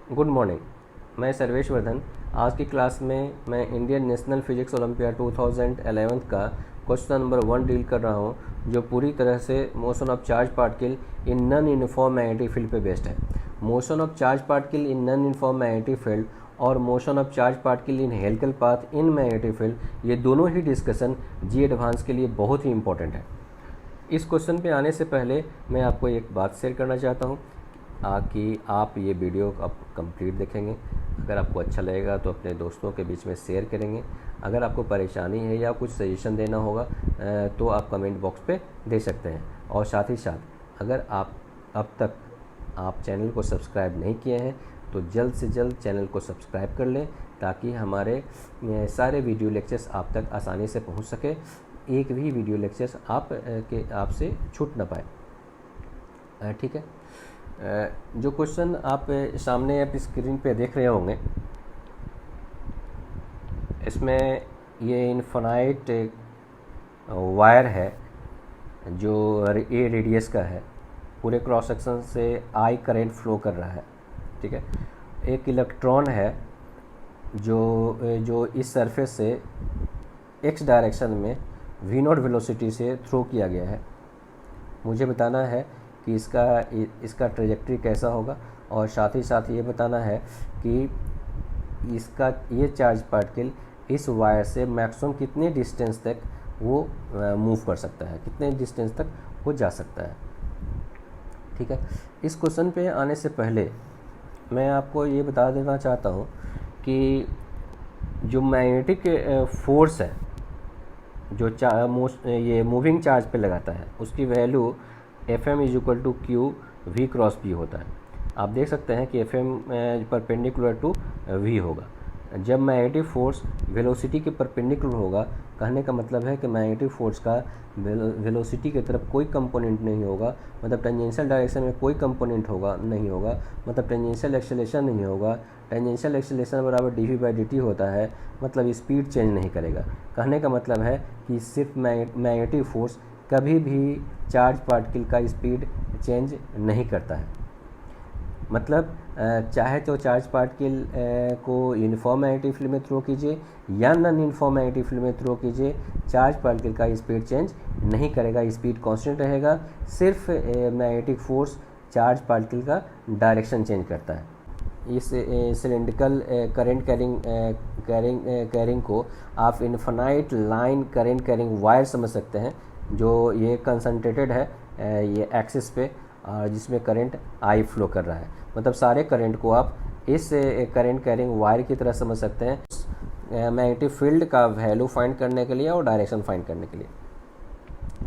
Good morning. मैं सर्वेश वर्धन। आज की क्लास में मैं इंडियन नेशनल फिजिक्स ओलंपियाड 2011 का क्वेश्चन नंबर 1 डील कर रहा हूं, जो पूरी तरह से motion of charge particle in non uniform magnetic field पे बेस्ड है। Motion of charge particle in non uniform magnetic field और motion of charge particle in helical path in magnetic field, ये दोनों ही डिस्कशन जी एडवांस के लिए बहुत ही important है। इस क्वेश्चन पे आने से पहले मैं आपको एक बात शेयर करना चाहता हूँ कि आप ये वीडियो आप कंप्लीट देखेंगे। अगर आपको अच्छा लगेगा तो अपने दोस्तों के बीच में शेयर करेंगे। अगर आपको परेशानी है या कुछ सजेशन देना होगा तो आप कमेंट बॉक्स पे दे सकते हैं। और साथ ही साथ अगर आप अब तक आप चैनल को सब्सक्राइब नहीं किए हैं तो जल्द से जल्द चैनल को सब्सक्राइब कर लें, ताकि हमारे सारे वीडियो लेक्चर्स आप तक आसानी से पहुंच सके। एक भी वीडियो लेक्चर्स आपसे छूट ना पाए। ठीक है। जो क्वेश्चन आप सामने आप स्क्रीन पे देख रहे होंगे, इसमें ये इनफाइनाइट वायर है जो ए रेडियस का है। पूरे क्रॉस सेक्शन से आई करंट फ्लो कर रहा है। ठीक है। एक इलेक्ट्रॉन है जो इस सरफेस से एक्स डायरेक्शन में वी नॉट वेलोसिटी से थ्रो किया गया है। मुझे बताना है कि इसका ट्रेजेक्ट्री कैसा होगा, और साथ ही साथ ये बताना है कि ये चार्ज पार्टिकल इस वायर से मैक्सिमम कितने डिस्टेंस तक वो मूव कर सकता है, कितने डिस्टेंस तक वो जा सकता है। ठीक है। इस क्वेश्चन पे आने से पहले मैं आपको ये बता देना चाहता हूँ कि जो मैग्नेटिक फोर्स है जो ये मूविंग चार्ज पे लगाता है, उसकी value Fm is equal to q v cross p होता है। आप देख सकते हैं कि Fm परपेंडिकुलर टू v होगा। जब मैग्नेटिक फोर्स वेलोसिटी के परपेंडिकुलर होगा, कहने का मतलब है कि मैग्नेटिक फोर्स का वेलोसिटी की तरफ कोई कंपोनेंट नहीं होगा, मतलब टेंजेंशियल डायरेक्शन में कोई कंपोनेंट नहीं होगा, मतलब टेंजेंशियल एक्सेलरेशन नहीं होगा। टेंजेंशियल एक्सेलरेशन बराबर dv/dt होता है, मतलब स्पीड चेंज नहीं करेगा। कहने का मतलब है कि सिर्फ मैग्नेटिक फोर्स कभी भी चार्ज पार्टिकल का स्पीड चेंज नहीं करता है। मतलब चाहे तो चार्ज पार्टिकल को यूनिफॉर्म मैग्नेटिक फील्ड में थ्रो कीजिए या नॉन यूनिफॉर्म मैग्नेटिक फील्ड में थ्रो कीजिए, चार्ज पार्टिकल का स्पीड चेंज नहीं करेगा, स्पीड कांस्टेंट रहेगा। सिर्फ मैग्नेटिक फोर्स चार्ज पार्टिकल का डायरेक्शन चेंज करता है। इस सिलेंड्रिकल करंट कैरिंग को आप infinite line current carrying wire समझ सकते हैं, जो ये कंसंट्रेटेड है ये एक्सिस पे, जिसमें करंट आई फ्लो कर रहा है। मतलब सारे करंट को आप इस करंट कैरिंग वायर की तरह समझ सकते हैं मैग्नेटिक फील्ड का वैल्यू फाइंड करने के लिए और डायरेक्शन फाइंड करने के लिए।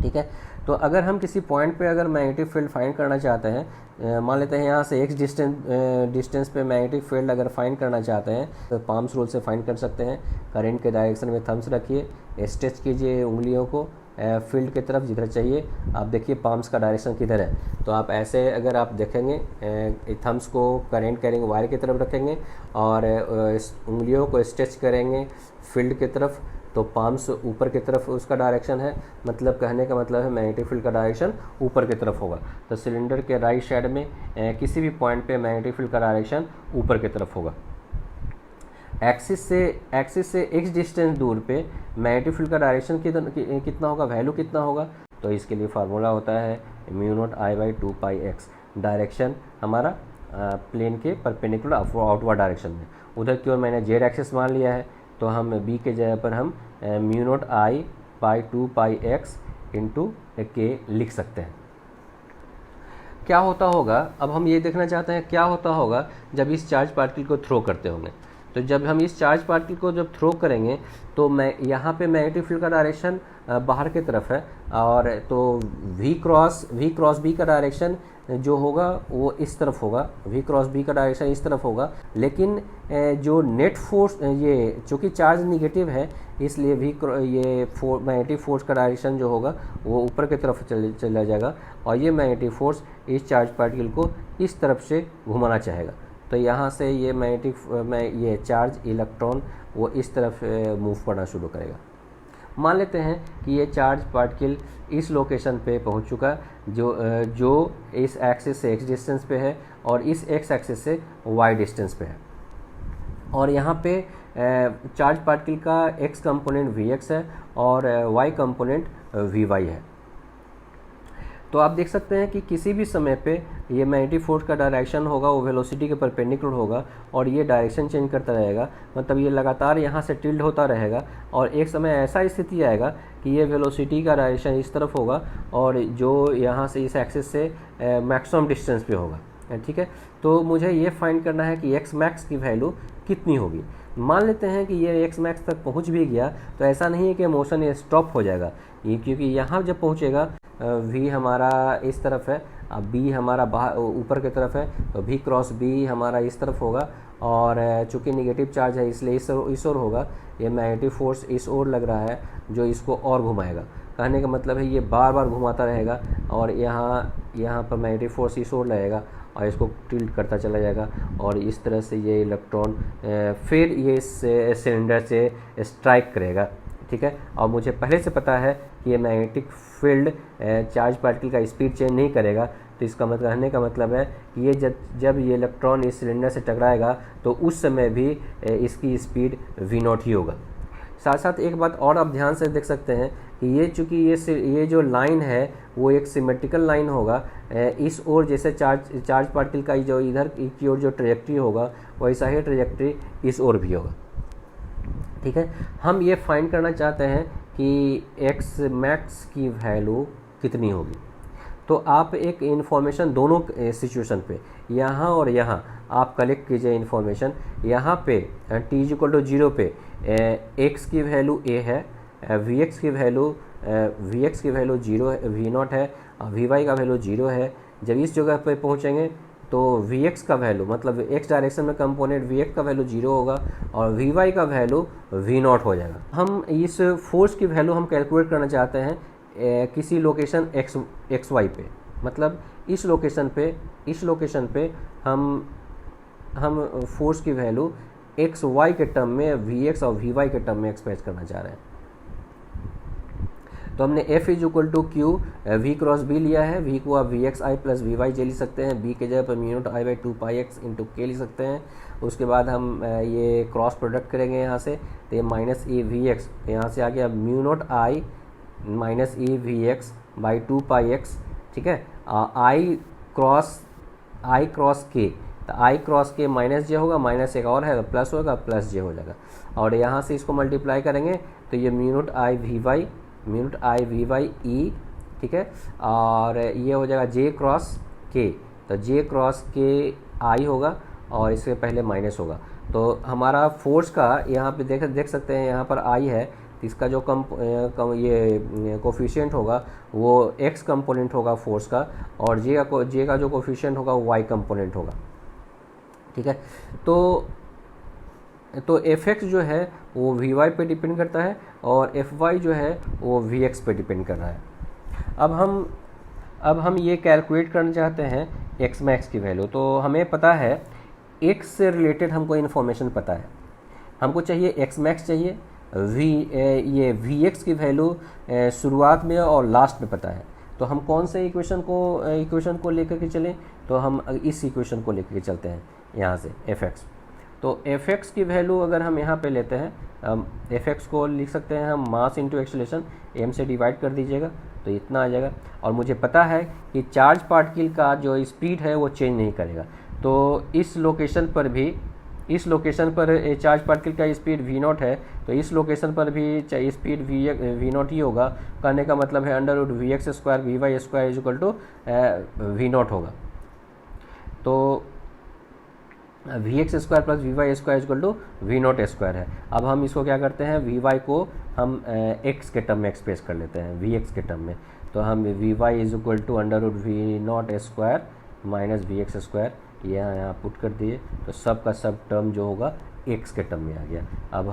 ठीक है। तो अगर हम किसी पॉइंट पे अगर मैग्नेटिक फील्ड फाइंड करना चाहते हैं, मान लेते हैं यहाँ से एक्स डिस्टेंस पे मैग्नेटिक फील्ड अगर फाइंड करना चाहते हैं तो पाम्स रूल से फाइंड कर सकते हैं। करंट के डायरेक्शन में थम्स रखिए, स्ट्रेच कीजिए उंगलियों को फील्ड की तरफ जिधर चाहिए। आप देखिए पाम्स का डायरेक्शन किधर है, तो आप ऐसे अगर आप देखेंगे थम्स को करंट कैरिंग वायर की तरफ रखेंगे और उंगलियों को स्ट्रेच करेंगे फील्ड की तरफ, तो पाम्स ऊपर की तरफ उसका डायरेक्शन है। मतलब कहने का मतलब है मैग्नेटिक फील्ड का डायरेक्शन ऊपर की तरफ होगा। तो सिलेंडर के राइट साइड में किसी भी पॉइंट पे मैग्नेटिक फील्ड का डायरेक्शन ऊपर की तरफ होगा। एक्सिस से एक्स डिस्टेंस दूर पे मैग्नेटिक फील्ड का डायरेक्शन कितना होगा, वैल्यू कितना होगा। तो इसके लिए फार्मूला होता है μ0 I/2 πx। डायरेक्शन हमारा प्लेन के परपेंडिकुलर आउटवर्ड डायरेक्शन में, उधर की ओर मैंने जेड एक्सिस मान लिया है, तो हम बी के जगह पर हम μ0 I/2 πx इंटू के लिख सकते हैं। क्या होता होगा, अब हम ये देखना चाहते हैं क्या होता होगा जब इस चार्ज पार्टिकल को थ्रो करते होंगे। तो जब हम इस चार्ज पार्टिकल को जब थ्रो करेंगे तो मैं यहाँ पे मैग्नेटिक फील्ड का डायरेक्शन बाहर की तरफ है, और तो v क्रॉस b का डायरेक्शन जो होगा वो इस तरफ होगा, v क्रॉस b का डायरेक्शन इस तरफ होगा। लेकिन जो नेट फोर्स, ये चूँकि चार्ज निगेटिव है इसलिए मैग्नेटिक फोर्स का डायरेक्शन जो होगा वो ऊपर की तरफ चला जाएगा, और ये मैग्नेटिक फोर्स इस चार्ज पार्टिकल को इस तरफ से घुमाना चाहेगा। तो यहाँ से ये चार्ज इलेक्ट्रॉन वो इस तरफ मूव करना शुरू करेगा। मान लेते हैं कि ये चार्ज पार्टिकल इस लोकेशन पे पहुंच चुका जो इस एक्सिस से एक्स डिस्टेंस पे है और इस एक्स एक्सिस से वाई डिस्टेंस पे है। और यहाँ पे चार्ज पार्टिकल का एक्स कंपोनेंट वी एक्स है और वाई कंपोनेंट वी वाई है। तो आप देख सकते हैं कि किसी भी समय पे ये मैग्नेटिक फोर्स का डायरेक्शन होगा वो वेलोसिटी के परपेंडिकुलर होगा और ये डायरेक्शन चेंज करता रहेगा, मतलब ये लगातार यहाँ से टिल्ड होता रहेगा और एक समय ऐसा स्थिति आएगा कि ये वेलोसिटी का डायरेक्शन इस तरफ होगा और जो यहाँ से इस एक्सिस से मैक्सिमम डिस्टेंस पे होगा। ठीक है, तो मुझे ये फाइंड करना है कि एक्स मैक्स की वैल्यू कितनी होगी। मान लेते हैं कि ये एक्स मैक्स तक पहुँच भी गया तो ऐसा नहीं है कि मोशन ये स्टॉप हो जाएगा, ये क्योंकि यहाँ जब पहुँचेगा v हमारा इस तरफ है, अब b हमारा बाहर ऊपर की तरफ है, तो v क्रॉस b हमारा इस तरफ होगा और चूँकि निगेटिव चार्ज है इसलिए इस ओर होगा। ये मैग्नेटिक फोर्स इस ओर लग रहा है जो इसको और घुमाएगा। कहने का मतलब है ये बार बार घुमाता रहेगा और यहाँ पर मैग्नेटिक फोर्स इस ओर लगेगा और इसको टिल्ट करता चला जाएगा और इस तरह से ये इलेक्ट्रॉन फिर ये इस सिलेंडर से स्ट्राइक करेगा। ठीक है, और मुझे पहले से पता है कि ये मैग्नेटिक फील्ड चार्ज पार्टिकल का स्पीड चेंज नहीं करेगा, तो इसका मतलब कहने का मतलब है कि ये जब ये इलेक्ट्रॉन इस सिलेंडर से टकराएगा तो उस समय भी इसकी स्पीड v नॉट ही होगा। साथ साथ एक बात और आप ध्यान से देख सकते हैं कि ये चूँकि ये जो लाइन है वो एक सिमेट्रिकल लाइन होगा, इस ओर जैसे चार्ज पार्टिकल का जो इधर की ओर जो ट्रेजेक्ट्री होगा वैसा ही ट्रेजेक्ट्री इस ओर भी होगा। ठीक है, हम ये फाइंड करना चाहते हैं कि एक्स मैक्स की वैल्यू कितनी होगी। तो आप एक इन्फॉर्मेशन दोनों सिचुएशन पे यहाँ और यहाँ आप कलेक्ट कीजिए इन्फॉर्मेशन। यहाँ पे t = 0 पे x की वैल्यू a है, vx की वैल्यू 0 है, v नॉट है, vy का वैल्यू 0 है। जब इस जगह पे पहुँचेंगे तो vx का वैल्यू मतलब x डायरेक्शन में कंपोनेंट vx का वैल्यू 0 होगा और vy का वैल्यू v नॉट हो जाएगा। हम इस फोर्स की वैल्यू हम कैलकुलेट करना चाहते हैं किसी लोकेशन एक्स वाई पे, मतलब इस लोकेशन पे हम फोर्स की वैल्यू एक्स वाई के टर्म में vx और vy के टर्म में एक्सप्रेस करना चाह रहे हैं। तो हमने F = Q v cross b लिया है, v को आप vxi प्लस vy लिख सकते हैं, b के जगह पर μ0I/2πx × k लिख सकते हैं। उसके बाद हम ये क्रॉस प्रोडक्ट करेंगे यहाँ से, तो ये -e vx यहाँ से आ गया μ0I - e vx/2πx। ठीक है, i क्रॉस k, तो i क्रॉस k -j होगा, माइनस एक और है तो प्लस होगा, प्लस j हो जाएगा और यहाँ से इसको मल्टीप्लाई करेंगे तो ये μ0I vy e, ठीक है, और ये हो जाएगा j क्रॉस k, तो j क्रॉस k i होगा और इसके पहले माइनस होगा। तो हमारा फोर्स का यहाँ पे देख सकते हैं, यहाँ पर i है तो इसका जो ये कोफिशिएंट होगा वो x कंपोनेंट होगा फोर्स का और j का जो कोफिशिएंट होगा वो y कंपोनेंट होगा। ठीक है, तो fx जो है वो vy पे डिपेंड करता है और fy जो है वो vx पे डिपेंड कर रहा है। अब हम ये कैलकुलेट करना चाहते हैं x मैक्स की वैल्यू। तो हमें पता है x से रिलेटेड हमको इन्फॉर्मेशन पता है, हमको चाहिए x मैक्स चाहिए, ये vx की वैल्यू शुरुआत में और लास्ट में पता है। तो हम कौन से इक्वेशन को लेकर के चलें, तो हम इस इक्वेशन को लेकर के चलते हैं यहाँ से fx। तो fx की वैल्यू अगर हम यहाँ पे लेते हैं, fx को लिख सकते हैं हम मास इंटू एक्सेलरेशन, m से डिवाइड कर दीजिएगा तो इतना आ जाएगा। और मुझे पता है कि चार्ज पार्टिकल का जो स्पीड है वो चेंज नहीं करेगा, तो इस लोकेशन पर चार्ज पार्टिकल का स्पीड v नॉट है, तो इस लोकेशन पर भी स्पीड v नॉट ही होगा। कहने का मतलब है √vx² vy² v नॉट होगा। तो vx² plus vy² v not square है। अब हम इसको क्या करते हैं, vy को हम x के टर्म में एक्सप्रेस कर लेते हैं, vx के टर्म में। तो हम vy √v not square minus vx², यहाँ पुट कर दिए तो सब का सब टर्म जो होगा x के टर्म में आ गया। अब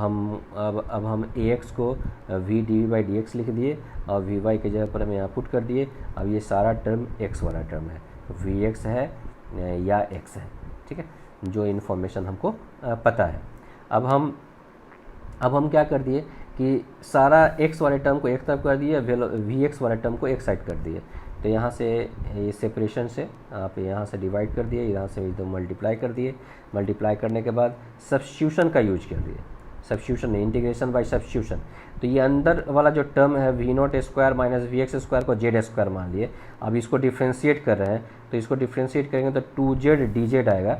हम ax को v dv/dx लिख दिए और vy के जगह पर हम यहाँ पुट कर दिए। अब ये सारा टर्म x वाला टर्म है, तो vx है या x है। ठीक है, जो इन्फॉर्मेशन हमको पता है। अब हम क्या कर दिए कि सारा x वाले टर्म को एक तरफ कर दिए, vx वाले टर्म को एक साइड कर दिए। तो यहाँ से ये सेपरेशन से आप यहाँ से डिवाइड कर दिए, यहाँ से तो मल्टीप्लाई कर दिए, मल्टीप्लाई करने के बाद सब्स्टिट्यूशन का यूज कर दिए, सब्स्टिट्यूशन इंटीग्रेशन बाय सब्स्टिट्यूशन। तो ये अंदर वाला जो टर्म है v naught square minus v x square को जेड स्क्वायर मान लिए। अब इसको डिफ्रेंशिएट कर रहे हैं, तो इसको डिफ्रेंशिएट करेंगे तो 2z dz आएगा।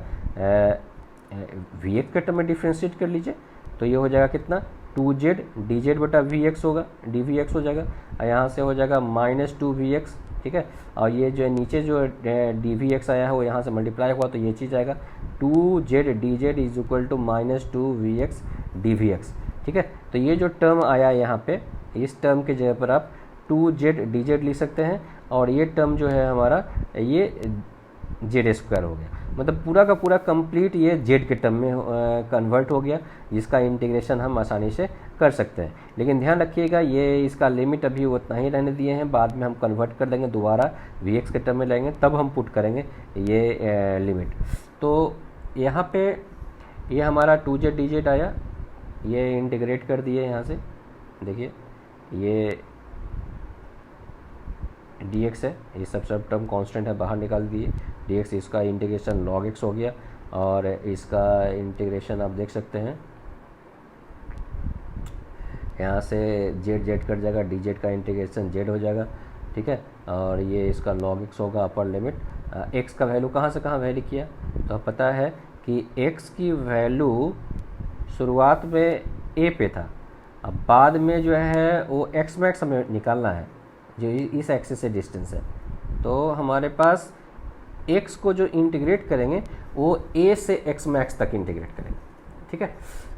वी एक्स के टर्म में डिफ्रेंशिएट कर लीजिए, तो ये हो जाएगा कितना, 2z dz बटा वी एक्स होगा, डी वी एक्स हो जाएगा, और यहाँ से हो जाएगा -2vx, ठीक है। और ये जो नीचे जो डी वी एक्स आया है वो यहाँ से मल्टीप्लाई हुआ, तो ये चीज़ आएगा 2z dz is equal to -2vx dvx, ठीक है। तो ये जो टर्म आया यहाँ पे, इस टर्म के जगह पर आप 2z dz लिख सकते हैं, और ये टर्म जो है हमारा ये जेड स्क्वायर हो गया, मतलब पूरा का पूरा कंप्लीट ये जेड के टर्म में कन्वर्ट हो गया, जिसका इंटीग्रेशन हम आसानी से कर सकते हैं। लेकिन ध्यान रखिएगा ये इसका लिमिट अभी उतना ही रहने दिए हैं, बाद में हम कन्वर्ट कर लेंगे, दोबारा वी एक्स के टर्म में लेंगे तब हम पुट करेंगे ये लिमिट। तो यहाँ पे ये हमारा 2z dz आया, ये इंटीग्रेट कर दिए यहाँ से, देखिए ये dx है, ये सब टर्म कांस्टेंट है, बाहर निकाल दिए dx, इसका इंटीग्रेशन log x हो गया, और इसका इंटीग्रेशन आप देख सकते हैं यहाँ से z कट जाएगा, dz का इंटीग्रेशन z हो जाएगा, ठीक है। और ये इसका log x होगा अपर लिमिट। x का वैल्यू कहाँ से कहाँ वैल्यू किया, तो पता है कि x की वैल्यू शुरुआत में a पे था, अब बाद में जो है वो x मैक्स हमें निकालना है, जो इस एक्सिस से डिस्टेंस है। तो हमारे पास x को जो इंटीग्रेट करेंगे वो a से x मैक्स तक इंटीग्रेट करेंगे, ठीक है।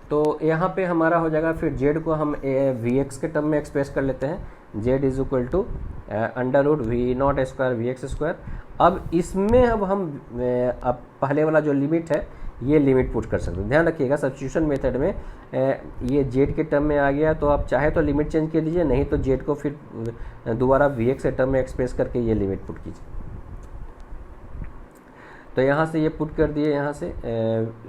तो यहाँ पे हमारा हो जाएगा, फिर z को हम वी एक्स के टर्म में एक्सप्रेस कर लेते हैं, z is equal to √v0² v x square. अब इसमें अब हम अब पहले वाला जो लिमिट है ये लिमिट पुट कर सकते हैं। ध्यान रखिएगा सब्स्टिट्यूशन मेथड में ये जेड के टर्म में आ गया, तो आप चाहे तो लिमिट चेंज कर लीजिए, नहीं तो जेड को फिर दोबारा वी एक्स के टर्म में एक्सप्रेस करके ये लिमिट पुट कीजिए। तो यहाँ से ये पुट कर दिए, यहाँ से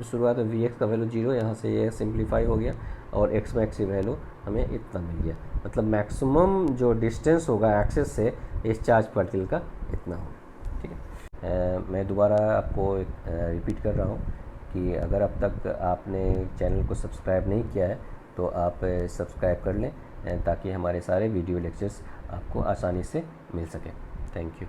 शुरुआत में वी एक्स का वैल्यू 0, यहाँ से ये सिंप्लीफाई हो गया और एक्स मैक्स की वैल्यू हमें इतना मिल गया, मतलब मैक्सिमम जो डिस्टेंस होगा एक्सेस से इस चार्ज पार्टिकल का इतना होगा, ठीक है। मैं दोबारा आपको रिपीट कर रहा हूँ कि अगर अब तक आपने चैनल को सब्सक्राइब नहीं किया है तो आप सब्सक्राइब कर लें, ताकि हमारे सारे वीडियो लेक्चर्स आपको आसानी से मिल सकें। Thank you.